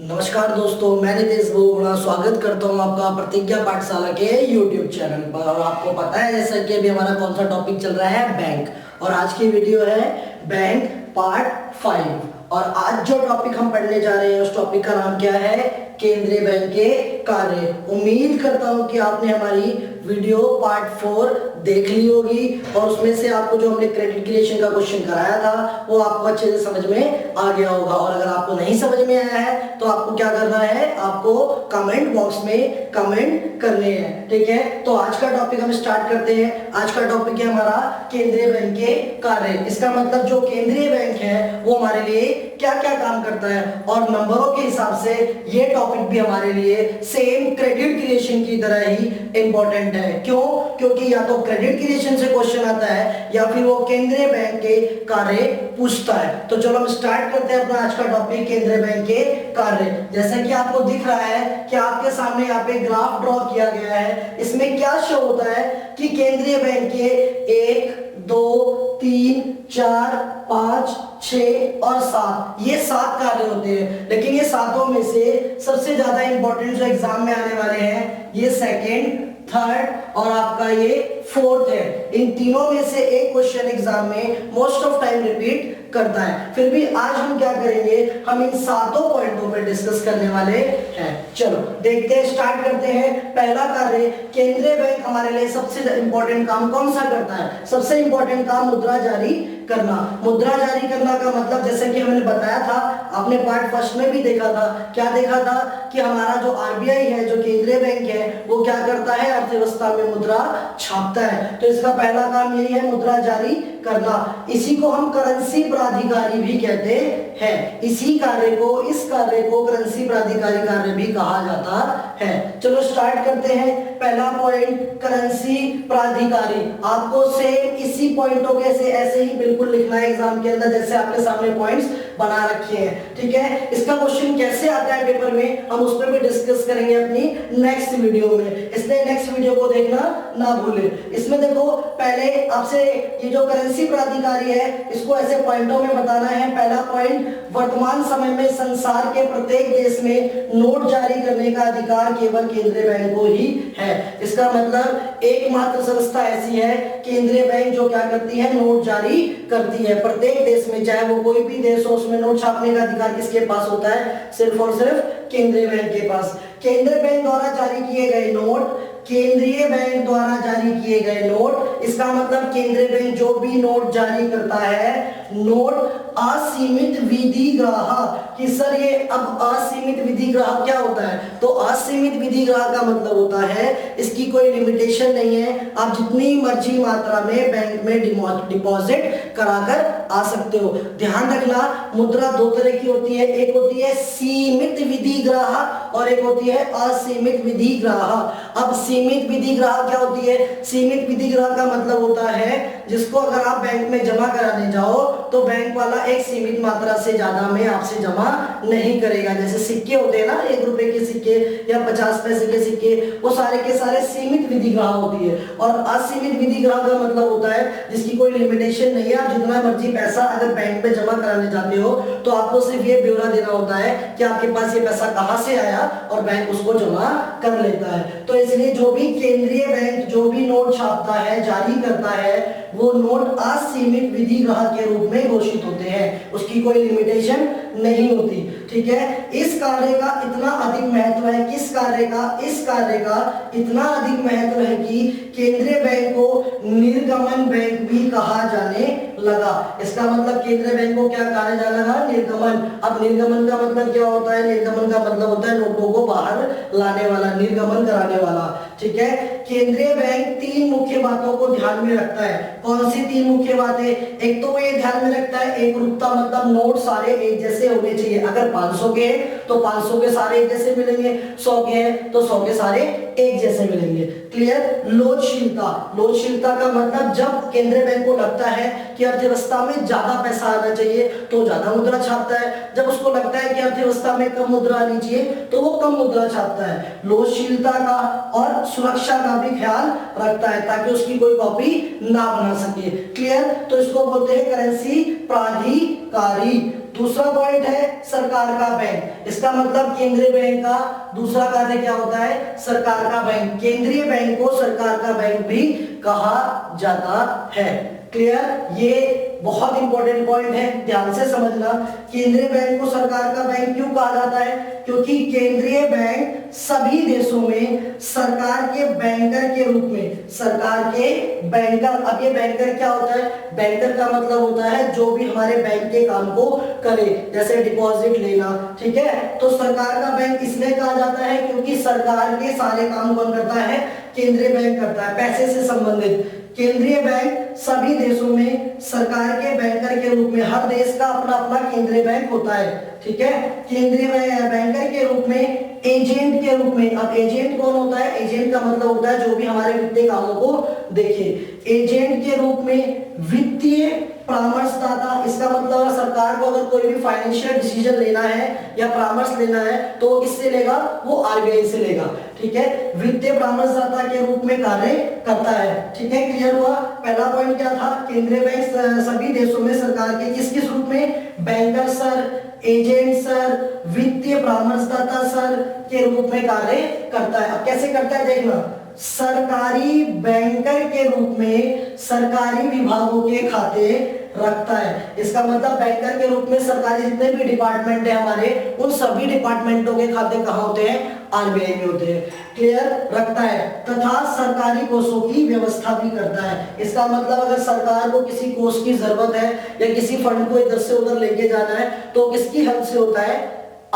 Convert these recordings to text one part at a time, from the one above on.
नमस्कार दोस्तों, मैं नितेश बहुगुणा स्वागत करता हूं आपका प्रतिज्ञा पाठशाला के YouTube चैनल पर। और आपको पता है जैसा कि अभी हमारा कौन सा टॉपिक चल रहा है, बैंक। और आज की वीडियो है बैंक पार्ट 5। और आज जो टॉपिक हम पढ़ने जा रहे हैं उस टॉपिक का नाम क्या है, केंद्रीय बैंक के कार्य। उम्मीद करता हूं कि आपने हमारी वीडियो पार्ट 4 देख ली होगी और उसमें से आपको जो हमने क्रेडिट क्रिएशन का क्वेश्चन कराया था वो आपको अच्छे से समझ में आ गया होगा। और अगर आपको नहीं समझ में आया है तो आपको क्या करना है, आपको कमेंट बॉक्स में कमेंट करने हैं, ठीक है। तो आज का टॉपिक हम स्टार्ट करते हैं। आज का टॉपिक है हमारा केंद्रीय बैंक के कार्य। इसका मतलब जो केंद्रीय बैंक है वो हमारे लिए क्या क्या काम करता है, और नंबरों के हिसाब से ये टॉपिक भी हमारे लिए सेम क्रेडिट क्रिएशन की तरह ही इंपॉर्टेंट है। क्यों? क्योंकि या तो क्रेडिट क्रिएशन से क्वेश्चन आता है या फिर वो केंद्रीय बैंक के कार्य पूछता है। तो चलो हम स्टार्ट करते हैं अपना आज का टॉपिक, केंद्रीय बैंक के कार्य। जैसा कि आपको दिख रहा है कि आपके सामने यहाँ पे ग्राफ ड्रॉ किया गया है। इसमें क्या शो होता है कि केंद्रीय बैंक के 1, 2, 3, 4, 5, 6 और 7, ये 7 कार्य होते हैं। लेकिन ये सातों में से सबसे ज्यादा इंपॉर्टेंट जो एग्जाम में आने वाले हैं ये सेकंड, थर्ड और आपका ये फोर्थ है। इन तीनों में से एक क्वेश्चन एग्जाम में मोस्ट ऑफ टाइम रिपीट करता है। फिर भी आज हम क्या करेंगे, हम इन सातों पॉइंटों पर डिस्कस करने वाले हैं। चलो देखते हैं, स्टार्ट करते हैं। पहला कार्य, केंद्रीय बैंक हमारे लिए सबसे इंपॉर्टेंट काम कौन सा करता है? सबसे इंपॉर्टेंट काम मुद्रा जारी करना। मुद्रा जारी करना का मतलब जैसे कि हमने बताया था, आपने पार्ट फर्स्ट में भी देखा था, क्या देखा था कि हमारा जो आरबीआई है, जो केंद्रीय बैंक है, वो क्या करता है, अर्थव्यवस्था में मुद्रा छापता है। तो इसका पहला काम यही है, मुद्रा जारी करना। इसी को हम करेंसी प्राधिकारी भी कहते हैं। इसी कार्य को, इस कार्य को करेंसी प्राधिकारी कार्य भी कहा जाता है। चलो स्टार्ट करते हैं। पहला पॉइंट, करेंसी प्राधिकारी। आपको सेम इसी पॉइंटों के ऐसे ही बिल्कुल लिखना है एग्जाम के अंदर जैसे आपके सामने पॉइंट्स बना रखे हैं, ठीक है। इसका क्वेश्चन कैसे आता है पेपर में हम उस पर भी डिस्कस करेंगे अपनी नेक्स्ट वीडियो में, इसलिए नेक्स्ट वीडियो को देखना ना भूलें। इसमें देखो, पहले आपसे ये जो करेंसी प्राधिकारी है इसको ऐसे पॉइंटों में बताना है। पहला पॉइंट, वर्तमान समय में संसार के प्रत्येक देश में नोट जारी करने का अधिकार केवल केंद्रीय बैंक को ही है। इसका मतलब एकमात्र संस्था ऐसी है केंद्रीय बैंक जो क्या करती है, नोट जारी करती है। प्रत्येक देश में, चाहे वो कोई भी देश हो, उसमें नोट छापने का अधिकार किसके पास होता है? सिर्फ और सिर्फ केंद्रीय बैंक के पास। केंद्रीय बैंक द्वारा जारी किए गए नोट, केंद्रीय बैंक द्वारा जारी किए गए नोट, इसका मतलब केंद्रीय बैंक जो भी नोट जारी करता है, नोट असीमित विधि ग्राहक। कि सर ये अब असीमित विधि ग्राहक क्या होता है? तो असीमित विधि ग्राहक का मतलब होता है इसकी कोई लिमिटेशन नहीं है, आप जितनी मर्जी मात्रा में बैंक में डिपॉजिट कराकर आ सकते हो। ध्यान रखना, मुद्रा दो तरह की होती है, एक होती है सीमित विधि ग्राहक और एक होती है असीमित विधि ग्राहक। अब सीमित विधि ग्राहक क्या होती है? सीमित विधि ग्राहक का मतलब होता है जिसको अगर आप बैंक में जमा कराने जाओ तो बैंक वाला एक सीमित मात्रा से ज्यादा में आपसे जमा नहीं करेगा। जैसे सिक्के होते हैं ना, 1 रुपए के सिक्के या 50 पैसे के सिक्के, वो सारे के सारे सीमित विधि ग्राहक होती है। और असीमित विधि ग्राहक का मतलब होता है जिसकी कोई लिमिटेशन नहीं है, आप जितना मर्जी पैसा अगर बैंक में जमा कराने जाते हो तो आपको सिर्फ ये ब्यौरा देना होता है कि आपके पास ये पैसा कहां से आया और बैंक उसको जमा कर लेता है। तो इसलिए जो भी केंद्रीय बैंक जो भी नोट छापता है, जारी करता है, वो नोट असीमित विधि ग्राहक के रूप में घोषित होते हैं, उसकी कोई लिमिटेशन नहीं होती, ठीक है। इस कार्य का इतना अधिक महत्व है, किस कार्य का? इस कार्य का इतना अधिक महत्व है कि केंद्रीय बैंक को निर्गमन बैंक भी कहा जाने लगा। इसका मतलब केंद्रीय बैंक को क्या कहा जाने लगा? निर्गमन। अब निर्गमन का मतलब क्या होता है? निर्गमन का मतलब होता है नोटों को बाहर लाने वाला, निर्गमन कराने वाला, ठीक है। केंद्रीय बैंक 3 मुख्य बातों को ध्यान में रखता है। कौन सी 3 मुख्य बातें? एक तो वो ये ध्यान में रखता है एक रूपता, मतलब नोट सारे एक जैसे होने चाहिए। अगर 500 के हैं तो 500 के सारे एक जैसे मिलेंगे, 100 के हैं तो 100 के सारे एक जैसे मिलेंगे। क्लियर? लोचशीलता। लोचशीलता का मतलब जब केंद्रीय बैंक को लगता है कि अर्थव्यवस्था में ज्यादा पैसा आना चाहिए तो ज्यादा मुद्रा छापता है, जब उसको लगता है कि अर्थव्यवस्था में कम मुद्रा आनी चाहिए तो वो कम मुद्रा छापता है। लोचशीलता का और सुरक्षा का भी ख्याल रखता है ताकि उसकी कोई कॉपी ना बना सके। क्लियर? तो इसको बोलते हैं करेंसी प्राधिकारी। दूसरा पॉइंट है सरकार का बैंक। इसका मतलब केंद्रीय बैंक का दूसरा कार्य क्या होता है, सरकार का बैंक। केंद्रीय बैंक को सरकार का बैंक भी कहा जाता है। क्लियर, ये बहुत इंपॉर्टेंट पॉइंट है, ध्यान से समझना। केंद्रीय बैंक को सरकार का बैंक क्यों कहा जाता है, क्योंकि केंद्रीय बैंक सभी देशों में सरकार के बैंकर के रूप में, सरकार के बैंकर। अब ये बैंकर क्या होता है, बैंकर का मतलब होता है जो भी हमारे बैंक के काम को करे, जैसे डिपॉजिट लेना, ठीक है। तो सरकार का बैंक इसलिए कहा जाता है क्योंकि सरकार के सारे काम कौन करता है, केंद्रीय बैंक करता है, पैसे से संबंधित। केंद्रीय बैंक सभी देशों में सरकार के बैंकर के रूप में, हर देश का अपना अपना केंद्रीय बैंक होता है, ठीक है। केंद्रीय बैंकर के रूप में, एजेंट के रूप में। अब एजेंट कौन होता है, एजेंट का मतलब होता है जो भी हमारे वित्तीय कामों को देखे। एजेंट के रूप में वित्तीय परामर्शदाता। इसका मतलब है सरकार को अगर कोई भी फाइनेंशियल डिसीजन लेना है या परामर्श लेना है तो इससे लेगा, वो आरबीआई से लेगा, ठीक है। वित्तीय परामर्शदाता के रूप में कार्य करता है, ठीक है। क्लियर हुआ। पहला पॉइंट क्या था, केंद्रीय बैंक सभी देशों में सरकार के किस किस रूप में, बैंकर सर, एजेंट सर, वित्तीय परामर्शदाता सर के रूप में कार्य करता है। अब कैसे करता है देखना, सरकारी बैंकर के रूप में सरकारी विभागों के खाते रखता है। इसका मतलब बैंकर के रूप में सरकारी जितने भी डिपार्टमेंट है हमारे, उन सभी डिपार्टमेंटों के खाते कहाँ होते हैं, आरबीआई में होते हैं। क्लियर, रखता है। तथा सरकारी कोषों की व्यवस्था भी करता है। इसका मतलब अगर सरकार को किसी कोष की जरूरत है या किसी फंड को इधर से उधर लेके जाना है तो किसकी हेल्प से होता है,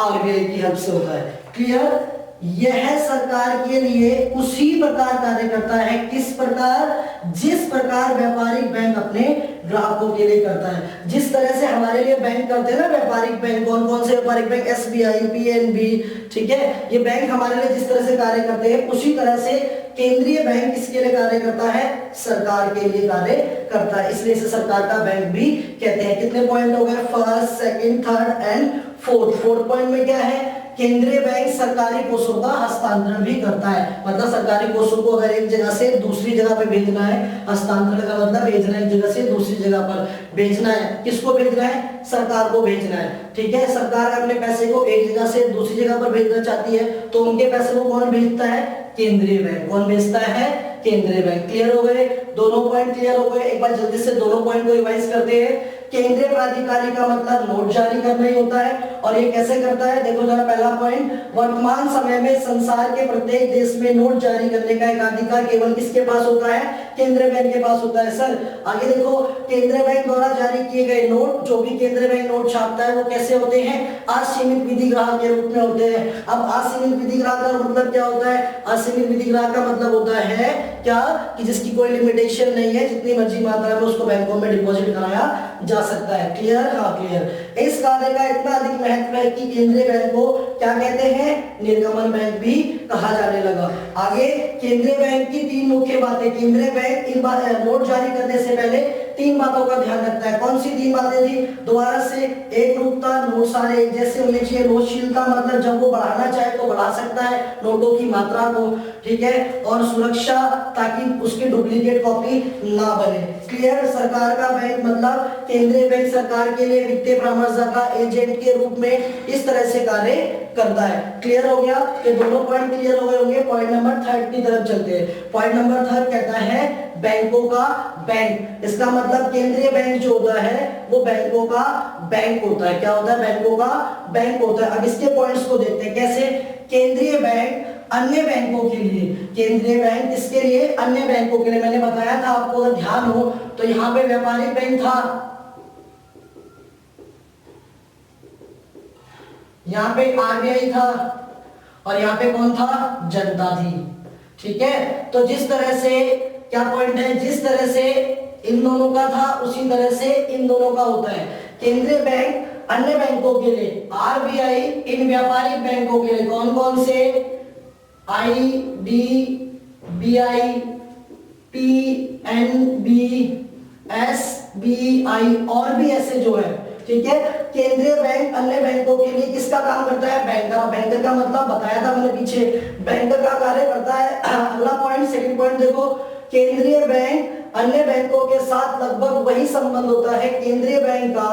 आरबीआई की हेल्प से होता है। क्लियर, यह सरकार के लिए उसी प्रकार कार्य करता है, किस प्रकार, जिस प्रकार व्यापारिक बैंक अपने ग्राहकों के लिए करता है। जिस तरह से हमारे लिए बैंक करते हैं ना व्यापारिक बैंक, कौन कौन से व्यापारिक बैंक, एसबीआई, पीएनबी, ठीक है। ये बैंक हमारे लिए जिस तरह से कार्य करते हैं उसी तरह से केंद्रीय बैंक किसके लिए कार्य करता है, सरकार के लिए कार्य करता है, इसलिए इसे सरकार का बैंक भी कहते हैं। कितने पॉइंट हो गए, first, second, third and fourth. Fourth point में क्या है, केंद्रीय बैंक सरकारी कोषों का हस्तांतरण भी करता है। मतलब सरकारी कोषों को अगर एक जगह से दूसरी जगह पे भेजना है, हस्तांतरण का मतलब भेजना है, एक जगह से दूसरी जगह पर भेजना है। किसको भेजना है, सरकार को भेजना है, ठीक है। सरकार अपने पैसे को एक जगह से दूसरी जगह पर भेजना चाहती है तो उनके पैसे को कौन भेजता है, केंद्रीय बैंक। कौन भेजता है, केंद्रीय बैंक। क्लियर हो गए, दोनों पॉइंट क्लियर हो गए। एक बार जल्दी से दोनों पॉइंट को रिवाइज करते हैं। केंद्रीय प्राधिकारी का मतलब नोट जारी करना ही होता है, और ये कैसे करता है, देखो जरा पहला पॉइंट, वर्तमान समय में संसार के प्रत्येक देश में नोट जारी करने का एकाधिकार केवल किसके पास होता है, केंद्रीय बैंक के पास होता है। सर आगे देखो, केंद्रीय बैंक द्वारा जारी किए गए नोट, जो भी केंद्रीय बैंक नोट छापता है वो कैसे होते हैं, असीमित विधि ग्राहक के रूप में होते हैं। अब असीमित विधि ग्राहक का मतलब क्या होता है, असीमित विधि ग्राहक का मतलब होता है क्या, कि जिसकी कोई लिमिटेशन नहीं है, जितनी मर्जी मात्रा में उसको बैंकों में डिपॉजिट कराया जा सकता है। क्लियर, हाँ क्लियर। इस कार्य का इतना अधिक महत्व है कि केंद्रीय बैंक को क्या कहते हैं, निर्गमन बैंक भी कहा जाने लगा। आगे केंद्रीय बैंक की तीन मुख्य बातें। केंद्रीय बैंक इन नोट जारी करने से पहले तीन बातों का ध्यान रखता है। कौन सी तीन बातें थी, दोबारा से, एक रूपता, नोट सारे एक जैसे होने चाहिए। नोटशीलता मतलब जब वो बढ़ाना चाहे तो बढ़ा सकता है नोटों की मात्रा को, ठीक है। और सुरक्षा, ताकि उसकी डुप्लीकेट कॉपी ना बने। क्लियर, सरकार का बैंक मतलब केंद्रीय बैंक सरकार के लिए वित्तीय परामर्शदाता, एजेंट के रूप में इस तरह से कार्य करता है। क्लियर हो गया, ये दोनों पॉइंट क्लियर हो गए होंगे। पॉइंट नंबर थर्ड की तरफ चलते हैं। पॉइंट नंबर थर्ड कहता है बैंकों का बैंक। इसका मतलब केंद्रीय बैंक जो होता है वो बैंकों का बैंक होता है। क्या होता है, बैंकों का बैंक होता है। अब इसके पॉइंट्स को देखते हैं कैसे। केंद्रीय बैंक अन्य बैंकों के लिए, केंद्रीय बैंक किसके लिए, अन्य बैंकों के लिए। मैंने बताया था आपको, अगर ध्यान हो तो यहाँ पे व्यापारिक बैंक था, यहाँ पे आरबीआई था, और यहाँ पे कौन था, जनता थी, ठीक है। तो जिस तरह से, क्या पॉइंट है, जिस तरह से इन दोनों का था उसी तरह से इन दोनों का होता है। केंद्रीय बैंक अन्य बैंकों के लिए, आरबीआई इन व्यापारिक बैंकों के लिए। कौन कौन से, I D B I, P N B, S B I और भी ऐसे जो है, ठीक है। केंद्रीय बैंक अन्य बैंकों के लिए किसका काम करता है, बैंकर। बैंकर का मतलब बताया था मैंने पीछे, बैंकर का कार्य करता है। अगला पॉइंट, सेकंड पॉइंट देखो, केंद्रीय बैंक अन्य बैंकों के साथ लगभग वही संबंध होता है, केंद्रीय बैंक का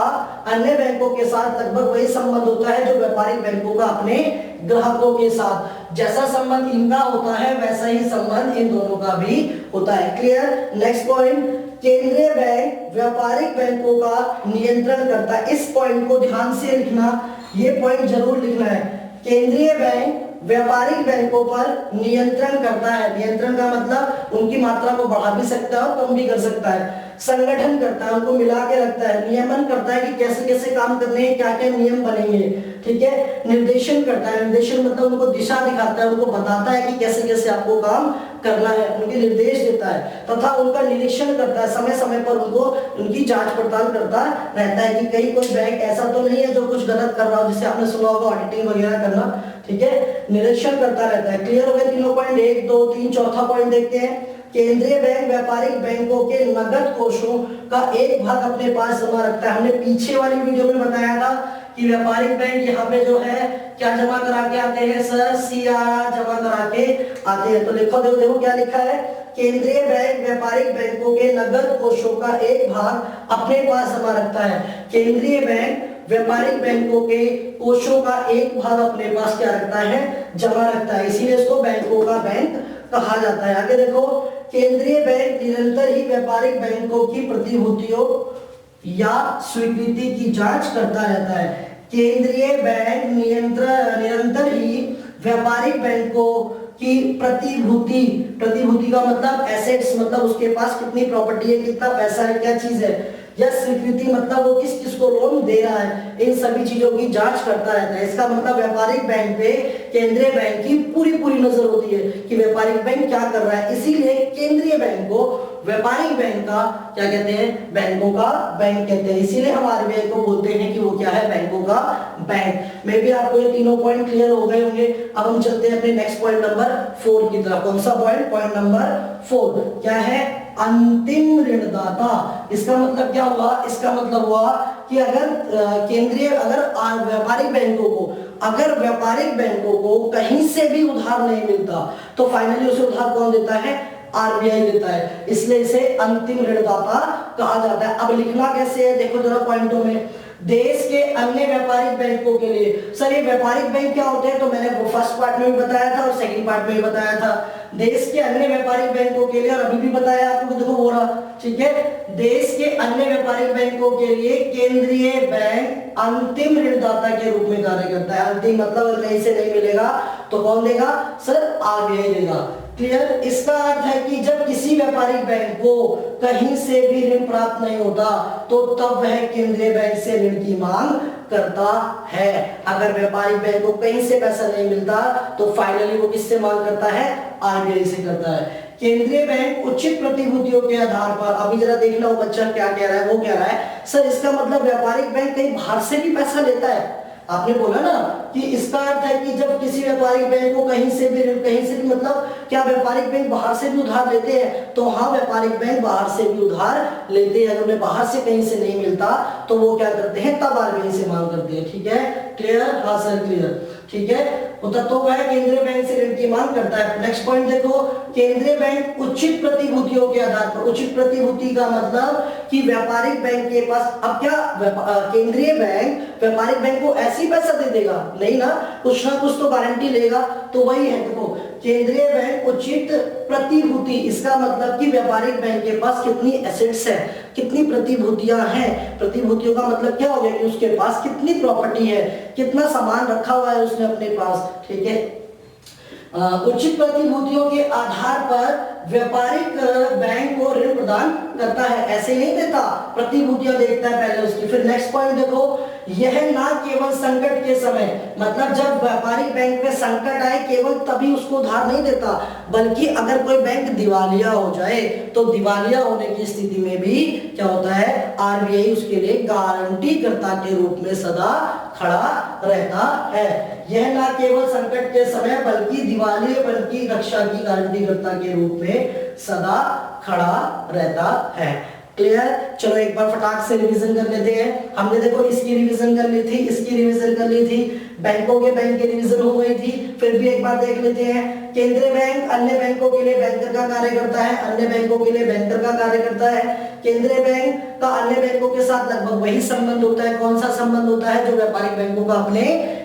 अन्य बैंकों के साथ लगभग वही संबंध होता है जो व्यापारिक बैंकों का अपने ग्राहकों के साथ। जैसा संबंध इनका होता है वैसा ही संबंध इन दोनों का भी होता है। क्लियर। नेक्स्ट पॉइंट, केंद्रीय बैंक व्यापारिक बैंकों का नियंत्रण करता है। इस पॉइंट को ध्यान से लिखना, ये पॉइंट जरूर लिखना है। केंद्रीय बैंक व्यापारिक बैंकों पर नियंत्रण करता है। नियंत्रण का मतलब उनकी मात्रा को बढ़ा भी सकता है और कम भी कर सकता है। संगठन करता है, उनको मिला के रखता है। नियमन करता है कि कैसे कैसे काम करने हैं, क्या क्या नियम बनेंगे। ठीक है। निर्देशन करता है, निर्देशन मतलब उनको दिशा दिखाता है, उनको बताता है कि कैसे कैसे आपको काम करना है, उनके निर्देश देता है। तथा उनका निरीक्षण करता है, समय समय पर उनको उनकी जांच पड़ताल करता रहता है कि कहीं कोई बैंक ऐसा तो नहीं है जो कुछ गलत कर रहा हो, जिसे आपने सुना होगा ऑडिटिंग वगैरह करना। ठीक है। निरीक्षण करता रहता है। क्लियर हो गए तीनों पॉइंट, 1 2 3। चौथा पॉइंट देखते हैं। केंद्रीय बैंक व्यापारिक बैंकों के नगद कोषों का एक भाग अपने पास जमा रखता है। हमने पीछे वाली वीडियो में बताया था कि व्यापारिक बैंक यहाँ पे जो है क्या जमा करा के आते हैं सर, सीआरआर जमा करा के आते हैं। तो लिखो, देखो क्या लिखा है, केंद्रीय बैंक व्यापारिक बैंकों के नगद कोषों का एक भाग अपने पास जमा रखता है। केंद्रीय बैंक व्यापारिक बैंकों के कोषों का एक भाग अपने पास क्या रखता है, जमा रखता है, इसीलिए इसको बैंकों का बैंक कहा जाता है। आगे देखो, केंद्रीय बैंक निरंतर ही व्यापारिक बैंकों की प्रतिभूतियों या स्वीकृति की जांच करता रहता है। केंद्रीय बैंक निरंतर ही व्यापारिक बैंकों की प्रतिभूति का मतलब एसेट्स, मतलब उसके पास कितनी प्रॉपर्टी है, कितना पैसा है, क्या चीज है, या स्वीकृति मतलब वो किस किस को लोन दे रहा है, इन सभी चीजों की जांच करता रहता है। इसका मतलब व्यापारिक बैंक पे केंद्रीय बैंक की पूरी नजर होती है कि व्यापारिक बैंक क्या कर रहा है। इसीलिए केंद्रीय बैंक को व्यापारिक बैंक का क्या कहते हैं, बैंकों का बैंक कहते हैं। इसीलिए हम आरबीआई को बोलते हैं कि वो क्या है, बैंकों का बैंक। मे भी आपको ये तीनों पॉइंट क्लियर हो गए होंगे। अब हम चलते हैं अपने नेक्स्ट पॉइंट नंबर 4 की तरफ। कौन सा पॉइंट, पॉइंट नंबर 4 क्या है, अंतिम ऋणदाता। इसका मतलब क्या हुआ, इसका मतलब हुआ कि अगर व्यापारिक बैंकों को कहीं से भी उधार नहीं मिलता तो फाइनली उसे उधार कौन देता है, आरबीआई देता है। इसलिए इसे अंतिम ऋणदाता कहा जाता है। अब लिखना कैसे है, देखो जरा पॉइंटों में। देश के अन्य व्यापारिक बैंकों के लिए, सर ये व्यापारिक बैंक क्या होते हैं, तो मैंने वो फर्स्ट पार्ट में भी बताया था और सेकंड पार्ट में भी बताया था। देश के अन्य व्यापारिक बैंकों के लिए, और अभी भी बताया आपको, देखो हो रहा, ठीक है। देश के अन्य व्यापारिक बैंकों के लिए केंद्रीय बैंक अंतिम ऋणदाता के रूप में कार्य करता है। अंतिम मतलब कहीं से नहीं मिलेगा तो कौन देगा, सर आरबीआई देगा। क्लियर। इसका अर्थ है कि जब किसी व्यापारिक बैंक को कहीं से भी ऋण प्राप्त नहीं होता तो तब वह केंद्रीय बैंक से ऋण की मांग करता है। अगर व्यापारिक बैंक को कहीं से पैसा नहीं मिलता तो फाइनली वो किससे मांग करता है, आरबीआई से करता है। केंद्रीय बैंक उचित प्रतिभूतियों के आधार पर, अभी जरा देखना वो बच्चा क्या कह रहा है, वो कह रहा है सर इसका मतलब व्यापारिक बैंक कहीं बाहर से भी पैसा लेता है। आपने बोला ना कि इसका अर्थ है कि जब किसी व्यापारिक बैंक को कहीं से भी मतलब क्या व्यापारिक बैंक बाहर से भी उधार लेते हैं, तो हाँ व्यापारिक बैंक बाहर से भी उधार लेते हैं। अगर उन्हें बाहर से कहीं से नहीं मिलता तो वो क्या करते हैं, तब आरबीआई से मांग करते हैं। ठीक है, क्लियर, हाँ सर क्लियर, ठीक है। तो वह केंद्रीय बैंक से ऋण की मांग करता है। नेक्स्ट पॉइंट देखो, केंद्रीय बैंक उचित प्रतिभूतियों के आधार पर, उचित प्रतिभूति का मतलब कि व्यापारिक बैंक के पास, अब क्या केंद्रीय बैंक व्यापारिक बैंक को ऐसी पैसा दे देगा, नहीं ना कुछ तो गारंटी लेगा। तो वही है, देखो केंद्रीय बैंक उचित प्रतिभूति, इसका मतलब कि व्यापारिक बैंक के पास कितनी एसेट्स है, कितनी प्रतिभूतियां हैं। प्रतिभूतियों का मतलब क्या हो गया कि उसके पास कितनी प्रॉपर्टी है, कितना सामान रखा हुआ है उसने अपने पास। ठीक है, उचित प्रतिभूतियों के आधार पर व्यापारिक बैंक को ऋण प्रदान करता है, ऐसे नहीं देता, प्रतिभूतियां देखता है पहले उसकी। फिर नेक्स्ट पॉइंट देखो, यह ना केवल संकट के समय, मतलब जब व्यापारिक बैंक पे संकट आए केवल तभी उसको उधार नहीं देता, बल्कि अगर कोई बैंक दिवालिया हो जाए तो दिवालिया होने की स्थिति में भी क्या होता है, आरबीआई उसके लिए गारंटी कर्ता के रूप में सदा खड़ा रहता है। यह ना केवल संकट के समय बल्कि दिवालियेपन की रक्षा की गारंटी कर्ता के रूप में सदा खड़ा रहता है। क्लियर। चलो एक बार फटाक से रिवीजन कर लेते हैं। हमने देखो इसकी रिवीजन कर ली थी, इसकी रिवीजन कर ली थी, बैंकों के बैंक की रिवीजन हो गई थी। फिर भी एक बार देख लेते हैं। केंद्रीय बैंक अन्य बैंकों के लिए बैंकर का कार्य करता है, अन्य बैंकों के लिए बैंकर का कार्य करता है। केंद्रीय बैंक का अन्य बैंकों के साथ लगभग वही संबंध होता है। कौन सा संबंध होता है? जो व्यापारिक बैंकों का अपने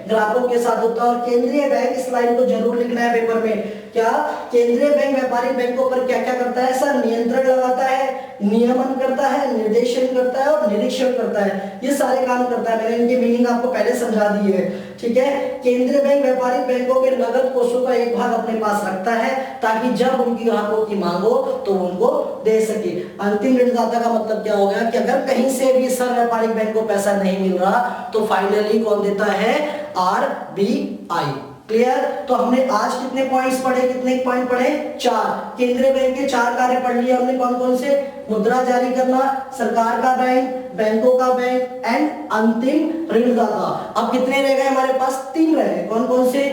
ग्राहकों के साथ होता है। और केंद्रीय बैंक, इस लाइन को जरूर लिखना है पेपर में, क्या केंद्रीय बैंक व्यापारिक बैंकों पर क्या क्या करता है सर? नियंत्रण लगाता है, नियमन करता है, निर्देशन करता है और निरीक्षण करता है। ये सारे काम करता है। मैंने इनकी मीनिंग आपको पहले समझा दी है, ठीक है। केंद्रीय बैंक व्यापारिक बैंकों के नगद कोषों का एक भाग अपने पास रखता है ताकि जब उनकी ग्राहकों की मांग हो तो उनको दे सके। अंतिम ऋणदाता का मतलब क्या हो गया कि अगर कहीं से भी सर व्यापारिक बैंक को पैसा नहीं मिल रहा तो फाइनली कौन देता है? आरबीआई। क्लियर। तो हमने आज कितने पॉइंट्स पढ़े? कितने पॉइंट पढ़े? 4। केंद्रीय बैंक के 4 कार्य पढ़ लिए हमने। कौन कौन से? मुद्रा जारी करना, सरकार का बैंक, बैंकों का बैंक एंड अंतिम ऋणदाता। अब कितने रह गए हमारे पास? 3 रह गए। कौन कौन से?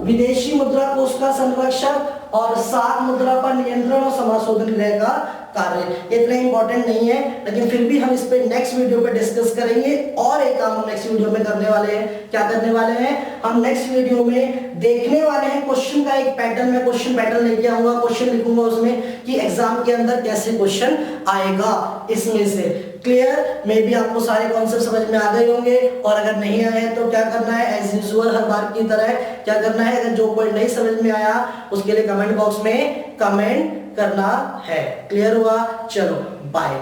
विदेशी मुद्रा कोष का संरक्षक और साख मुद्रा पर नियंत्रण और समाशोधन गृह का कार्य। इतना इंपॉर्टेंट नहीं है, लेकिन फिर भी हम इस पे नेक्स्ट वीडियो पे डिस्कस करेंगे। और एक काम हम नेक्स्ट वीडियो में करने वाले हैं। क्या करने वाले हैं? हम नेक्स्ट वीडियो में देखने वाले हैं क्वेश्चन का एक पैटर्न। मैं क्वेश्चन पैटर्न लेके आऊंगा, क्वेश्चन लिखूंगा उसमें कि एग्जाम के अंदर कैसे क्वेश्चन आएगा इसमें से। क्लियर। मे भी आपको सारे कॉन्सेप्ट समझ में आ गए होंगे। और अगर नहीं आए तो क्या करना है? एज यूजुअल हर बार की तरह क्या करना है? अगर जो पॉइंट नहीं समझ में आया उसके लिए कमेंट बॉक्स में कमेंट करना है। क्लियर हुआ? चलो बाय।